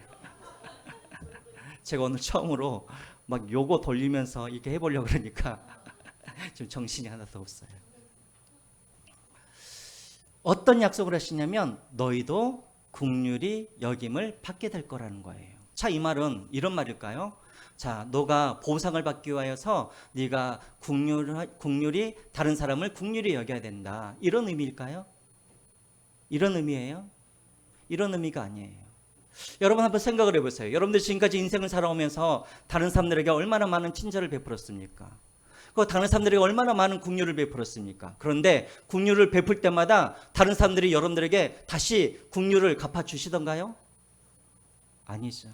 제가 오늘 처음으로 막 요거 돌리면서 이렇게 해보려고 그러니까 지금 정신이 하나도 없어요. 어떤 약속을 하시냐면 너희도 긍휼히 여김을 받게 될 거라는 거예요. 자, 이 말은 이런 말일까요? 자, 너가 보상을 받기 위하여서 네가 긍휼히 다른 사람을 긍휼히 여겨야 된다, 이런 의미일까요? 이런 의미예요? 이런 의미가 아니에요. 여러분 한번 생각을 해보세요. 여러분들 지금까지 인생을 살아오면서 다른 사람들에게 얼마나 많은 친절을 베풀었습니까? 그 다른 사람들에게 얼마나 많은 긍휼을 베풀었습니까? 그런데 긍휼을 베풀 때마다 다른 사람들이 여러분들에게 다시 긍휼을 갚아주시던가요? 아니죠.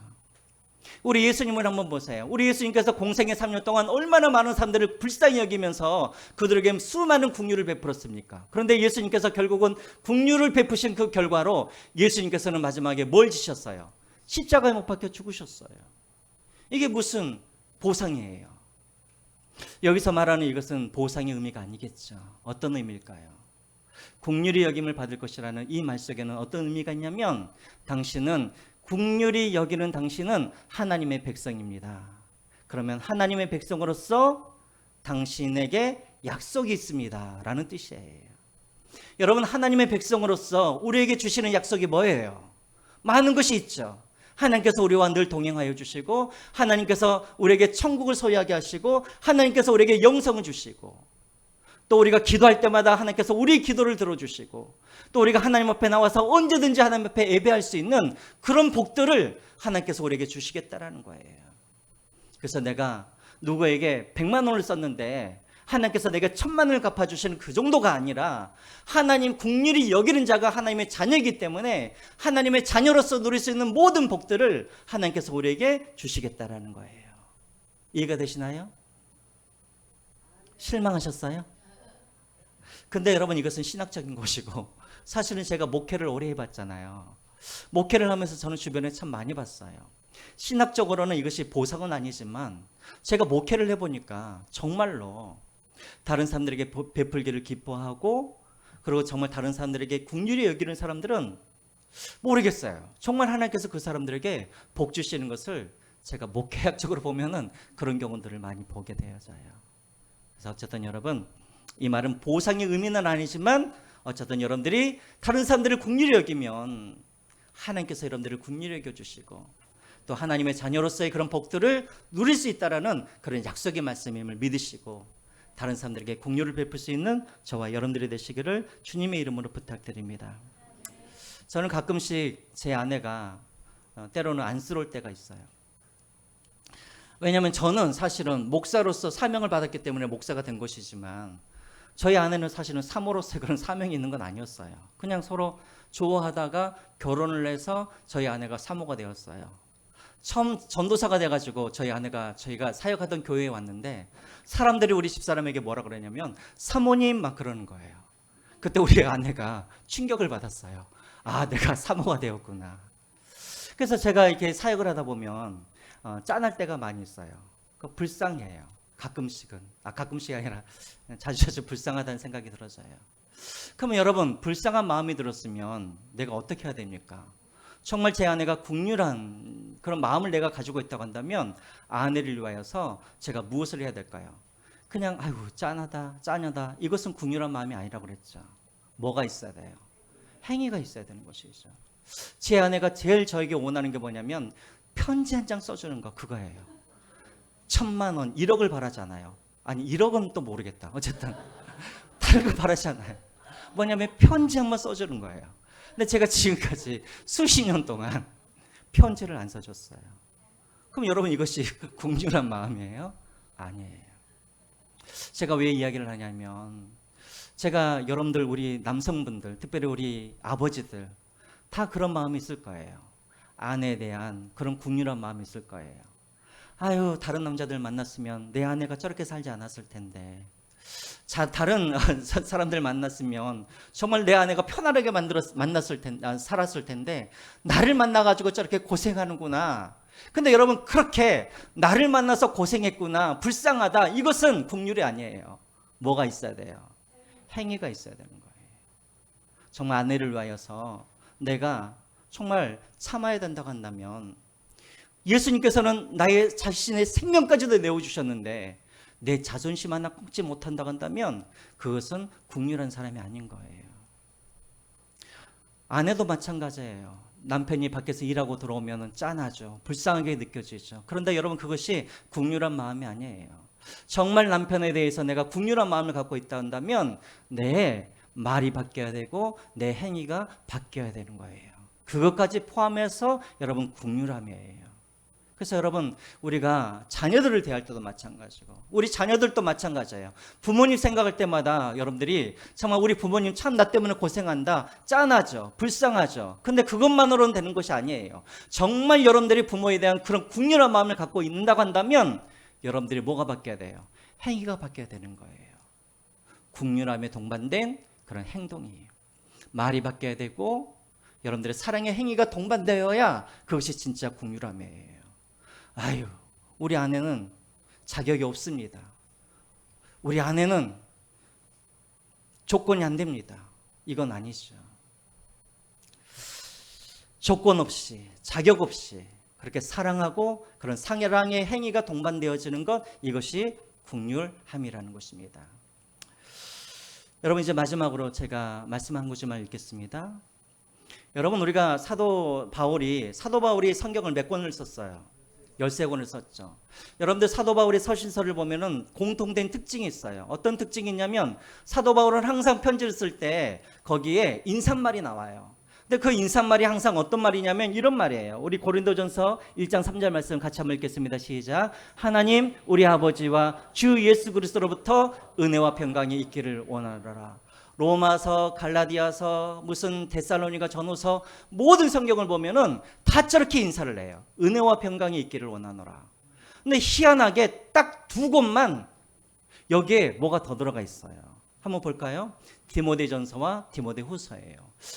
우리 예수님을 한번 보세요. 우리 예수님께서 공생의 3년 동안 얼마나 많은 사람들을 불쌍히 여기면서 그들에게 수많은 긍휼을 베풀었습니까? 그런데 예수님께서 결국은 긍휼을 베푸신 그 결과로 예수님께서는 마지막에 뭘 지셨어요? 십자가에 못 박혀 죽으셨어요. 이게 무슨 보상이에요? 여기서 말하는 이것은 보상의 의미가 아니겠죠. 어떤 의미일까요? 긍휼히 여김을 받을 것이라는 이 말 속에는 어떤 의미가 있냐면, 당신은 긍휼히 여기는 당신은 하나님의 백성입니다. 그러면 하나님의 백성으로서 당신에게 약속이 있습니다 라는 뜻이에요. 여러분, 하나님의 백성으로서 우리에게 주시는 약속이 뭐예요? 많은 것이 있죠. 하나님께서 우리와 늘 동행하여 주시고, 하나님께서 우리에게 천국을 소유하게 하시고, 하나님께서 우리에게 영성을 주시고, 또 우리가 기도할 때마다 하나님께서 우리 기도를 들어주시고, 또 우리가 하나님 앞에 나와서 언제든지 하나님 앞에 예배할 수 있는 그런 복들을 하나님께서 우리에게 주시겠다라는 거예요. 그래서 내가 누구에게 100만 원을 썼는데 하나님께서 내게 1000만 원을 갚아주시는 그 정도가 아니라, 하나님 긍휼히 여기는 자가 하나님의 자녀이기 때문에 하나님의 자녀로서 누릴 수 있는 모든 복들을 하나님께서 우리에게 주시겠다라는 거예요. 이해가 되시나요? 실망하셨어요? 근데 여러분, 이것은 신학적인 것이고, 사실은 제가 목회를 오래 해봤잖아요. 목회를 하면서 저는 주변에 참 많이 봤어요. 신학적으로는 이것이 보상은 아니지만, 제가 목회를 해보니까 정말로 다른 사람들에게 베풀기를 기뻐하고, 그리고 정말 다른 사람들에게 긍휼히 여기는 사람들은 모르겠어요. 정말 하나님께서 그 사람들에게 복 주시는 것을 제가 목회학적으로 보면은 그런 경우들을 많이 보게 되어져요. 그래서 어쨌든 여러분, 이 말은 보상의 의미는 아니지만, 어쨌든 여러분들이 다른 사람들을 긍휼히 여기면 하나님께서 여러분들을 긍휼히 여겨주시고, 또 하나님의 자녀로서의 그런 복들을 누릴 수 있다라는 그런 약속의 말씀임을 믿으시고, 다른 사람들에게 긍휼을 베풀 수 있는 저와 여러분들이 되시기를 주님의 이름으로 부탁드립니다. 저는 가끔씩 제 아내가 때로는 안쓰러울 때가 있어요. 왜냐하면 저는 사실은 목사로서 사명을 받았기 때문에 목사가 된 것이지만, 저희 아내는 사실은 사모로서의 그런 사명이 있는 건 아니었어요. 그냥 서로 좋아하다가 결혼을 해서 저희 아내가 사모가 되었어요. 처음 전도사가 돼가지고 저희가 사역하던 교회에 왔는데, 사람들이 우리 집사람에게 뭐라 그러냐면 사모님 막 그러는 거예요. 그때 우리 아내가 충격을 받았어요. 아, 내가 사모가 되었구나. 그래서 제가 이렇게 사역을 하다 보면 짠할 때가 많이 있어요. 불쌍해요. 가끔씩이 아니라 자주 불쌍하다는 생각이 들어져요. 그러면 여러분, 불쌍한 마음이 들었으면 내가 어떻게 해야 됩니까? 정말 제 아내가 긍휼한 그런 마음을 내가 가지고 있다고 한다면, 아내를 위하여서 제가 무엇을 해야 될까요? 그냥 아이고 짠하다 이것은 긍휼한 마음이 아니라고 그랬죠. 뭐가 있어야 돼요? 행위가 있어야 되는 것이죠. 제 아내가 제일 저에게 원하는 게 뭐냐면 편지 한 장 써주는 거, 그거예요. 1000만 원, 1억을 바라잖아요. 아니 1억은 또 모르겠다. 어쨌든 다른 걸 바라잖아요. 뭐냐면 편지 한 번 써주는 거예요. 근데 제가 지금까지 수십 년 동안 편지를 안 써줬어요. 그럼 여러분, 이것이 긍휼한 마음이에요? 아니에요. 제가 왜 이야기를 하냐면, 제가 여러분들, 우리 남성분들, 특별히 우리 아버지들 다 그런 마음이 있을 거예요. 아내에 대한 그런 긍휼한 마음이 있을 거예요. 아유, 다른 남자들 만났으면 내 아내가 저렇게 살지 않았을 텐데, 다른 사람들 만났으면 정말 내 아내가 편안하게 살았을 텐데, 나를 만나가지고 저렇게 고생하는구나. 근데 여러분, 그렇게 나를 만나서 고생했구나, 불쌍하다, 이것은 긍휼이 아니에요. 뭐가 있어야 돼요? 행위가 있어야 되는 거예요. 정말 아내를 위하여서 내가 정말 참아야 된다고 한다면, 예수님께서는 나의 자신의 생명까지도 내어주셨는데 내 자존심 하나 꺾지 못한다고 한다면, 그것은 긍휼한 사람이 아닌 거예요. 아내도 마찬가지예요. 남편이 밖에서 일하고 들어오면 짠하죠. 불쌍하게 느껴지죠. 그런데 여러분, 그것이 긍휼한 마음이 아니에요. 정말 남편에 대해서 내가 긍휼한 마음을 갖고 있다 한다면 내 말이 바뀌어야 되고 내 행위가 바뀌어야 되는 거예요. 그것까지 포함해서 여러분, 긍휼함이에요. 그래서 여러분, 우리가 자녀들을 대할 때도 마찬가지고, 우리 자녀들도 마찬가지예요. 부모님 생각할 때마다 여러분들이 정말 우리 부모님 참 나 때문에 고생한다, 짠하죠, 불쌍하죠. 근데 그것만으로는 되는 것이 아니에요. 정말 여러분들이 부모에 대한 그런 긍휼한 마음을 갖고 있는다고 한다면, 여러분들이 뭐가 바뀌어야 돼요? 행위가 바뀌어야 되는 거예요. 긍휼함에 동반된 그런 행동이에요. 말이 바뀌어야 되고, 여러분들의 사랑의 행위가 동반되어야 그것이 진짜 긍휼함이에요. 아유, 우리 아내는 자격이 없습니다. 우리 아내는 조건이 안 됩니다. 이건 아니죠. 조건 없이, 자격 없이 그렇게 사랑하고 그런 사랑의 행위가 동반되어지는 것, 이것이 긍휼함이라는 것입니다. 여러분, 이제 마지막으로 제가 말씀한 구절만 읽겠습니다. 여러분, 우리가 사도 바울이 성경을 몇 권을 썼어요? 13권을 썼죠. 여러분들 사도 바울의 서신서를 보면은 공통된 특징이 있어요. 어떤 특징이 있냐면, 사도 바울은 항상 편지를 쓸 때 거기에 인사말이 나와요. 근데 그 인사말이 항상 어떤 말이냐면 이런 말이에요. 우리 고린도전서 1장 3절 말씀 같이 한번 읽겠습니다. 시작. 하나님 우리 아버지와 주 예수 그리스도로부터 은혜와 평강이 있기를 원하노라. 로마서, 갈라디아서, 무슨 데살로니가 전후서, 모든 성경을 보면은 다 저렇게 인사를 해요. 은혜와 평강이 있기를 원하노라. 근데 희한하게 딱 두 곳만 여기에 뭐가 더 들어가 있어요. 한번 볼까요? 디모데전서와 디모데후서예요.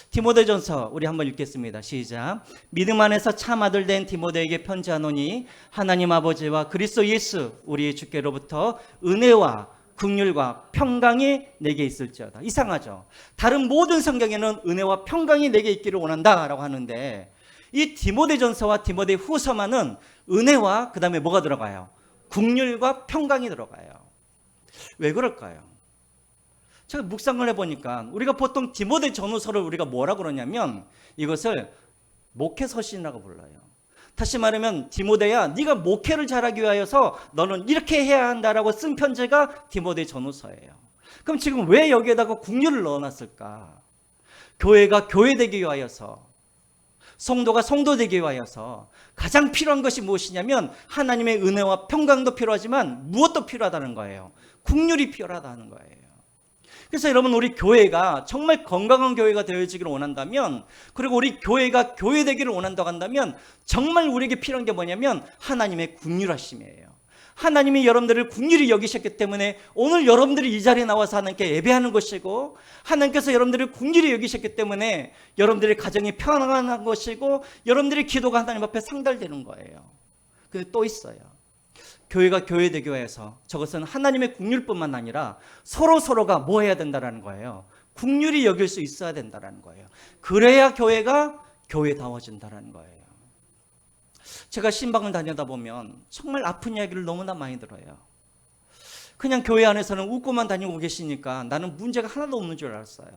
디모데전서 우리 한번 읽겠습니다. 시작. 믿음 안에서 참 아들 된 디모데에게 편지하노니 하나님 아버지와 그리스도 예수 우리 주께로부터 은혜와 긍휼과 평강이 내게 있을지어다. 이상하죠? 다른 모든 성경에는 은혜와 평강이 내게 있기를 원한다라고 하는데, 이 디모데전서와 디모데후서만은 은혜와 그 다음에 뭐가 들어가요? 긍휼과 평강이 들어가요. 왜 그럴까요? 제가 묵상을 해보니까 우리가 보통 디모데전후서를 우리가 뭐라 그러냐면 이것을 목회서신이라고 불러요. 다시 말하면 디모데야, 네가 목회를 잘하기 위하여서 너는 이렇게 해야 한다라고 쓴 편지가 디모데전후서예요. 그럼 지금 왜 여기에다가 긍휼을 넣어놨을까? 교회가 교회되기 위하여서, 성도가 성도되기 위하여서 가장 필요한 것이 무엇이냐면 하나님의 은혜와 평강도 필요하지만 무엇도 필요하다는 거예요. 긍휼이 필요하다는 거예요. 그래서 여러분, 우리 교회가 정말 건강한 교회가 되어지기를 원한다면, 그리고 우리 교회가 교회되기를 원한다고 한다면 정말 우리에게 필요한 게 뭐냐면 하나님의 긍휼하심이에요. 하나님이 여러분들을 긍휼히 여기셨기 때문에 오늘 여러분들이 이 자리에 나와서 하나님께 예배하는 것이고, 하나님께서 여러분들을 긍휼히 여기셨기 때문에 여러분들의 가정이 평안한 것이고, 여러분들의 기도가 하나님 앞에 상달되는 거예요. 근데 또 있어요. 교회가 교회되기 위해서 저것은 하나님의 긍휼뿐만 아니라 서로가 뭐 해야 된다는 거예요. 긍휼히 여길 수 있어야 된다는 거예요. 그래야 교회가 교회다워진다는 거예요. 제가 신방을 다니다 보면 정말 아픈 이야기를 너무나 많이 들어요. 그냥 교회 안에서는 웃고만 다니고 계시니까 나는 문제가 하나도 없는 줄 알았어요.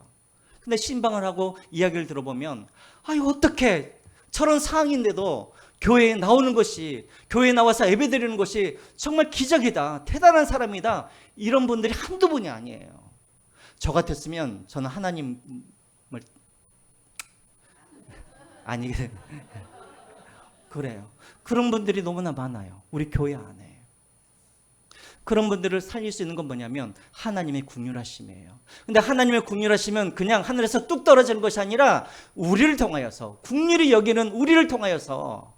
근데 신방을 하고 이야기를 들어보면, 아유, 어떻게 저런 상황인데도 교회에 나오는 것이, 교회에 나와서 예배드리는 것이 정말 기적이다, 대단한 사람이다, 이런 분들이 한두 분이 아니에요. 저 같았으면 저는 하나님을 아니게 그래요. 그런 분들이 너무나 많아요. 우리 교회 안에. 그런 분들을 살릴 수 있는 건 뭐냐면 하나님의 긍휼하심이에요. 근데 하나님의 긍휼하심은 그냥 하늘에서 뚝 떨어지는 것이 아니라 우리를 통하여서, 긍휼히 여기는 우리를 통하여서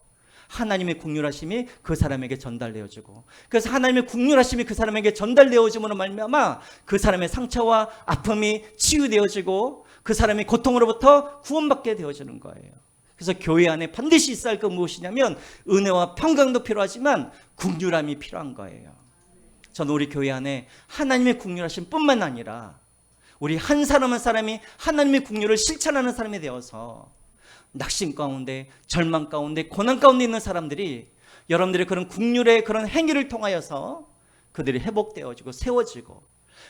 하나님의 긍휼하심이 그 사람에게 전달되어지고, 그래서 하나님의 긍휼하심이 그 사람에게 전달되어짐으로 말미암아 그 사람의 상처와 아픔이 치유되어지고 그 사람이 고통으로부터 구원받게 되어지는 거예요. 그래서 교회 안에 반드시 있어야 할 것 무엇이냐면 은혜와 평강도 필요하지만 긍휼함이 필요한 거예요. 저는 우리 교회 안에 하나님의 긍휼하심 뿐만 아니라 우리 한 사람 한 사람이 하나님의 긍휼을 실천하는 사람이 되어서 낙심 가운데, 절망 가운데, 고난 가운데 있는 사람들이 여러분들의 그런 긍휼의 그런 행위를 통하여서 그들이 회복되어지고 세워지고,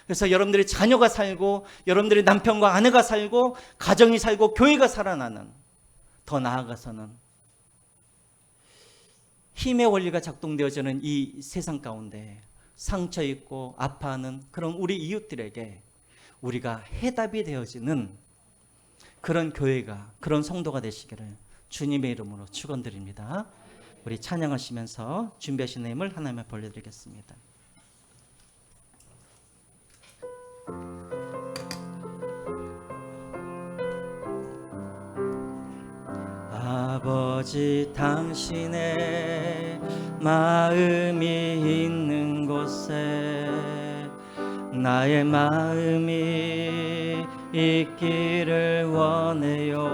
그래서 여러분들의 자녀가 살고, 여러분들의 남편과 아내가 살고, 가정이 살고, 교회가 살아나는, 더 나아가서는 힘의 원리가 작동되어지는 이 세상 가운데 상처 있고 아파하는 그런 우리 이웃들에게 우리가 해답이 되어지는 그런 교회가, 그런 성도가 되시기를 주님의 이름으로 축원드립니다. 우리 찬양하시면서 준비하신 내용을 하나님 앞에 올려드리겠습니다. 아버지, 당신의 마음이 있는 곳에 나의 마음이 있기를 원해요.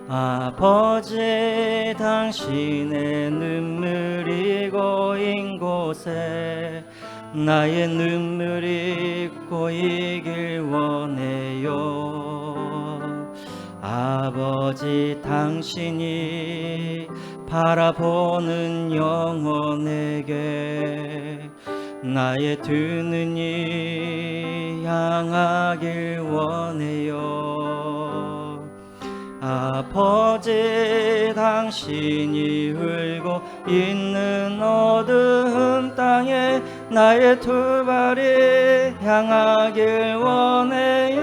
아버지, 당신의 눈물이 고인 곳에 나의 눈물이 고이길 원해요. 아버지 당신이 바라보는 영혼에게 나의 두 눈이 향하길 원해요. 아버지 당신이 울고 있는 어두운 땅에 나의 두 발이 향하길 원해요.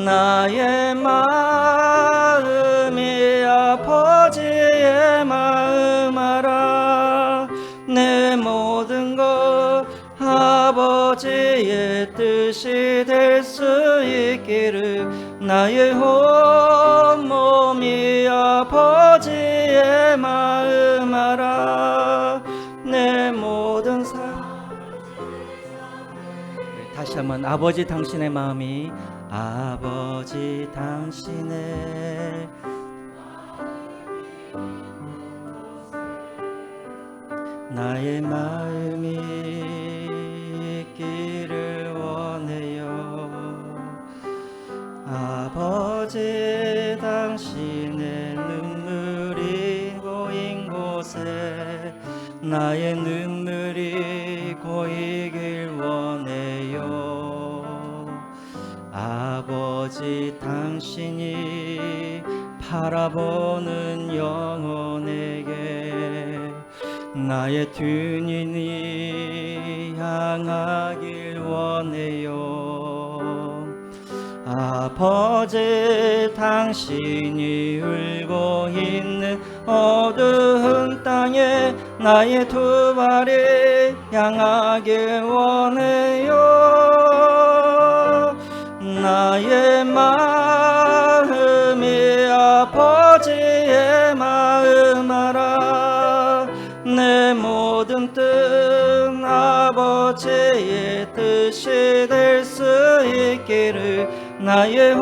나의 마음이 아버지의 마음 알아. 내 모든 것 아버지의 뜻이 될 수 있기를. 나의 온몸이 아버지의 마음 알아. 내 모든 다시 한번 아버지 당신의 마음이 아버지 당신의 나의 마음이 있기를 원해요. 아버지 당신의 눈물이 고인 곳에 나의 눈물이 고이길 원해요. 아버지 당신이 바라보는 영혼에게 나의 두 눈이 향하길 원해요. 아버지 당신이 울고 있는 어두운 땅에 나의 두 발이 향하길 원해요. 나의 마음이 아버지의 마음 알아. 내 모든 뜻 아버지의 뜻이 될 수 있기를. 나의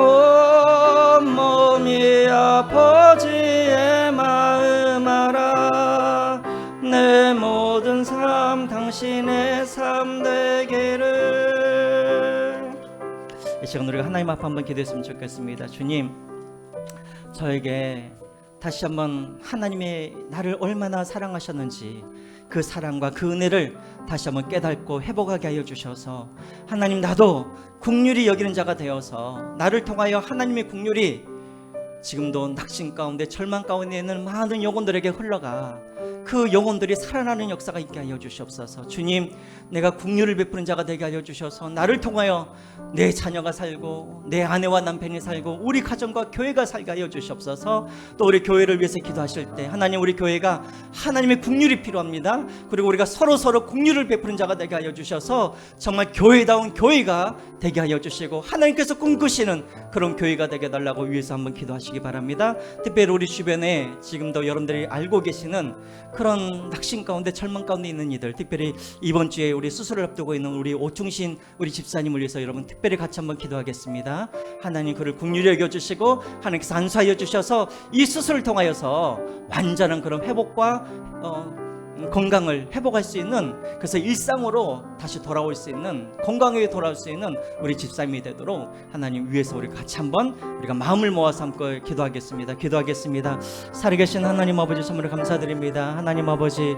온몸이 아버지의 마음 알아. 내 모든 삶 당신의 삶 되기를. 이 시간 우리가 하나님 앞에 한번 기도했으면 좋겠습니다. 주님, 저에게 다시 한번 하나님의 나를 얼마나 사랑하셨는지 그 사랑과 그 은혜를 다시 한번 깨닫고 회복하게 하여 주셔서 하나님, 나도 긍휼히 여기는 자가 되어서 나를 통하여 하나님의 긍휼이 지금도 낙심 가운데 절망 가운데 있는 많은 영혼들에게 흘러가 그 영혼들이 살아나는 역사가 있게 하여 주시옵소서. 주님, 내가 긍휼을 베푸는 자가 되게 하여 주셔서 나를 통하여 내 자녀가 살고 내 아내와 남편이 살고 우리 가정과 교회가 살게 하여 주시옵소서. 또 우리 교회를 위해서 기도하실 때 하나님, 우리 교회가 하나님의 긍휼이 필요합니다. 그리고 우리가 서로 긍휼을 베푸는 자가 되게 하여 주셔서 정말 교회다운 교회가 되게 하여 주시고 하나님께서 꿈꾸시는 그런 교회가 되게 달라고 위해서 한번 기도하시기 바랍니다. 특별히 우리 주변에 지금도 여러분들이 알고 계시는 그런 낙심 가운데 절망 가운데 있는 이들, 특별히 이번 주에 우리 수술을 앞두고 있는 우리 오충신 우리 집사님을 위해서 여러분 특별히 같이 한번 기도하겠습니다. 하나님, 그를 긍휼히 여겨주시고 하나님께서 안수하여 주셔서 이 수술을 통하여서 완전한 그런 회복과 건강을 회복할 수 있는, 그래서 일상으로 다시 돌아올 수 있는, 건강하게 돌아올 수 있는 우리 집사님이 되도록 하나님 위해서 우리 같이 한번 우리가 마음을 모아서 함께 기도하겠습니다. 살아계신 하나님 아버지, 정말 감사드립니다. 하나님 아버지,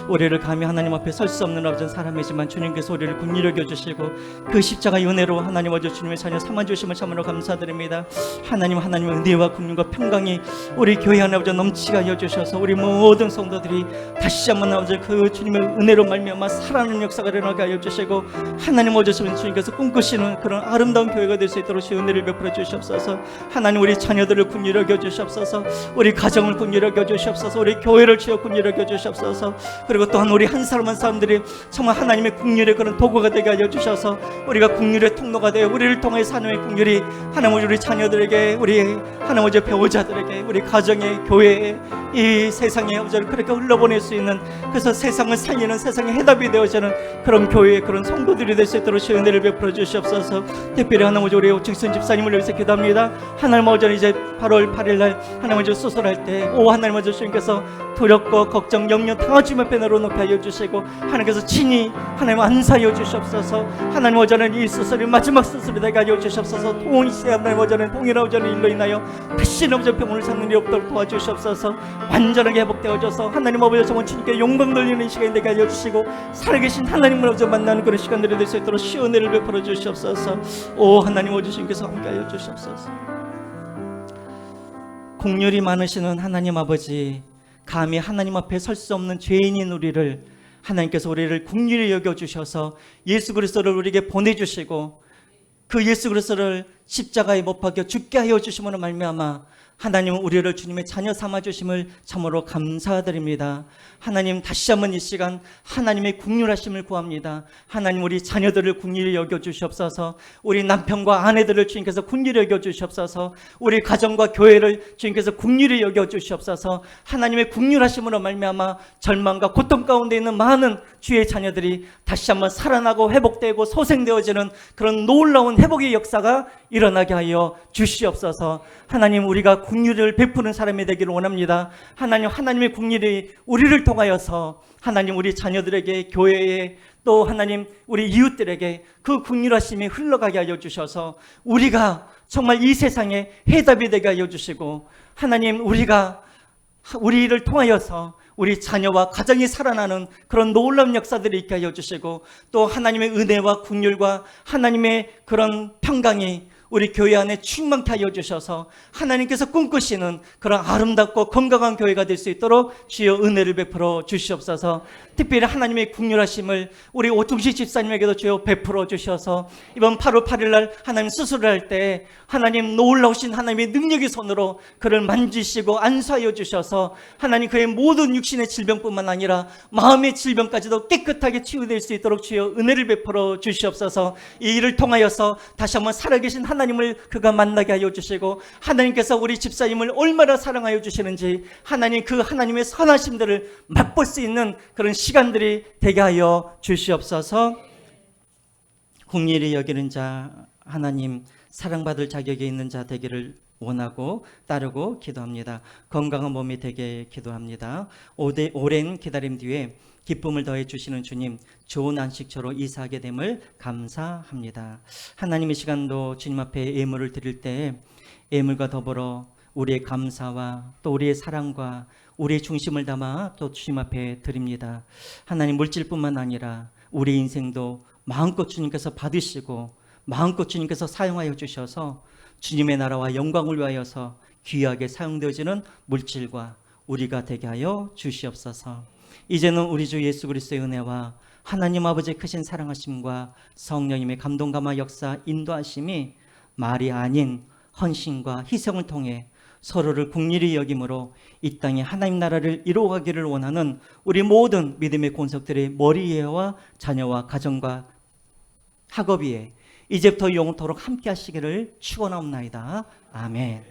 우리를 감히 하나님 앞에 설 수 없는 아버지 사람이지만 주님께서 우리를 긍휼히 여겨주시고 그 십자가의 은혜로 하나님 아버지 주님의 자녀 삼아주심을 참으로 감사드립니다. 하나님의 은혜와 긍휼과 평강이 우리 교회 안에 아버지 넘치게 하여 주셔서 우리 모든 성도들이 다시 한번 아버지 그 주님의 은혜로 말미암아 살아나는 역사가 일어나게 하여 주시고 하나님 아버지 주님께서 꿈꾸시는 그런 아름다운 교회가 될 수 있도록 주의 은혜를 베풀어 주시옵소서. 하나님, 우리 자녀들을 긍휼히 여겨 주시옵소서. 우리 가정을 긍휼히 여겨 주시옵소서. 우리 교회를 주여 긍휼히 여겨 주시옵소서. 그리고 또한 우리 한 사람 한 사람들이 정말 하나님의 긍휼의 그런 도구가 되게 하여 주셔서 우리가 긍휼의 통로가 되어 우리를 통해서 하나님의 긍휼이 하나님 아버지 우리 자녀들에게, 우리 하나님 아버지 배우자들에게, 우리 가정에, 교회에, 이 세상에 아버지를 그렇게 흘러보낼 수 있는, 그래서 세상을 살리는, 세상의 해답이 되어지는 그런 교회의 그런 성도들이 될 수 있도록 주의 은혜를 베풀어 주시옵소서. 특별히 하나님 아버지 우리 오충선 집사님을 위해서 기도합니다. 하나님 아버지, 이제 8월 8일 날 하나님 아버지 수술할 때 하나님 아버지 주님께서 두렵고 걱정 염려 당하지 마 배너로 높게 하여 주시고 하나님께서 친히 하나님 안사하여 주시옵소서. 하나님 오전에 이 수술이 마지막 수술이 되게 하여 주시옵소서. 동시에 하나님 오전에 동일한 오전에 일로 인하여 다시 넘쳐 병을 찾는 일 없도록 도와주시옵소서. 완전하게 회복되어져서 하나님 아버지 정말 주님께 영광 돌리는 시간이 되게 하여 주시고 살아계신 하나님을 어제 만나는 그런 시간들이 될 수 있도록 시원해를 베풀어 주시옵소서. 오 하나님 아버지 주님께서 함께 하여 주시옵소서. 긍휼이 많으시는 하나님 아버지, 감히 하나님 앞에 설 수 없는 죄인인 우리를 하나님께서 우리를 긍휼히 여겨주셔서 예수 그리스도를 우리에게 보내주시고 그 예수 그리스도를 십자가에 못 박혀 죽게 하여 주심으로 말미암아 하나님은 우리를 주님의 자녀 삼아 주심을 참으로 감사드립니다. 하나님 다시 한번 이 시간 하나님의 긍휼하심을 구합니다. 하나님 우리 자녀들을 긍휼히 여겨 주시옵소서. 우리 남편과 아내들을 주님께서 긍휼히 여겨 주시옵소서. 우리 가정과 교회를 주님께서 긍휼히 여겨 주시옵소서. 하나님의 긍휼하심으로 말미암아 절망과 고통 가운데 있는 많은 주의 자녀들이 다시 한번 살아나고 회복되고 소생되어지는 그런 놀라운 회복의 역사가 일어나게 하여 주시옵소서. 하나님 우리가 긍휼을 베푸는 사람이 되기를 원합니다. 하나님 하나님의 긍휼이 우리를 통하여서 하나님 우리 자녀들에게 교회에 또 하나님 우리 이웃들에게 그 긍휼하심이 흘러가게 하여 주셔서 우리가 정말 이 세상에 해답이 되게 하여 주시고 하나님 우리를 통하여서 우리 자녀와 가정이 살아나는 그런 놀라운 역사들이 있게 하여 주시고 또 하나님의 은혜와 긍휼과 하나님의 그런 평강이 우리 교회 안에 충만케 하여 주셔서 하나님께서 꿈꾸시는 그런 아름답고 건강한 교회가 될 수 있도록 주여 은혜를 베풀어 주시옵소서. 특별히 하나님의 긍휼하심을 우리 오중식 집사님에게도 주여 베풀어 주셔서 이번 8월 8일 날 하나님 수술을 할 때 하나님 놀라우신 하나님의 능력의 손으로 그를 만지시고 안수하여 주셔서 하나님 그의 모든 육신의 질병뿐만 아니라 마음의 질병까지도 깨끗하게 치유될 수 있도록 주여 은혜를 베풀어 주시옵소서. 이 일을 통하여서 다시 한번 살아계신 하나님을 그가 만나게 하여 주시고 하나님께서 우리 집사님을 얼마나 사랑하여 주시는지 하나님 그 하나님의 선하심들을 맛볼 수 있는 그런 시간들이 되게 하여 주시옵소서. 긍휼히 여기는 자 하나님 사랑받을 자격이 있는 자 되기를 원하고 따르고 기도합니다. 건강한 몸이 되게 기도합니다. 오랜 기다림 뒤에 기쁨을 더해 주시는 주님, 좋은 안식처로 이사하게 됨을 감사합니다. 하나님 이 시간도 주님 앞에 예물을 드릴 때 예물과 더불어 우리의 감사와 또 우리의 사랑과 우리의 중심을 담아 또 주님 앞에 드립니다. 하나님 물질뿐만 아니라 우리 인생도 마음껏 주님께서 받으시고 마음껏 주님께서 사용하여 주셔서 주님의 나라와 영광을 위하여서 귀하게 사용되어지는 물질과 우리가 되게 하여 주시옵소서. 이제는 우리 주 예수 그리스도의 은혜와 하나님 아버지의 크신 사랑하심과 성령님의 감동 감화 역사 인도하심이 말이 아닌 헌신과 희생을 통해 서로를 긍휼히 여김으로 이 땅에 하나님 나라를 이루어가기를 원하는 우리 모든 믿음의 권속들의 머리에와 자녀와 가정과 학업 위에 이제부터 영원토록 함께 하시기를 축원하옵나이다. 아멘.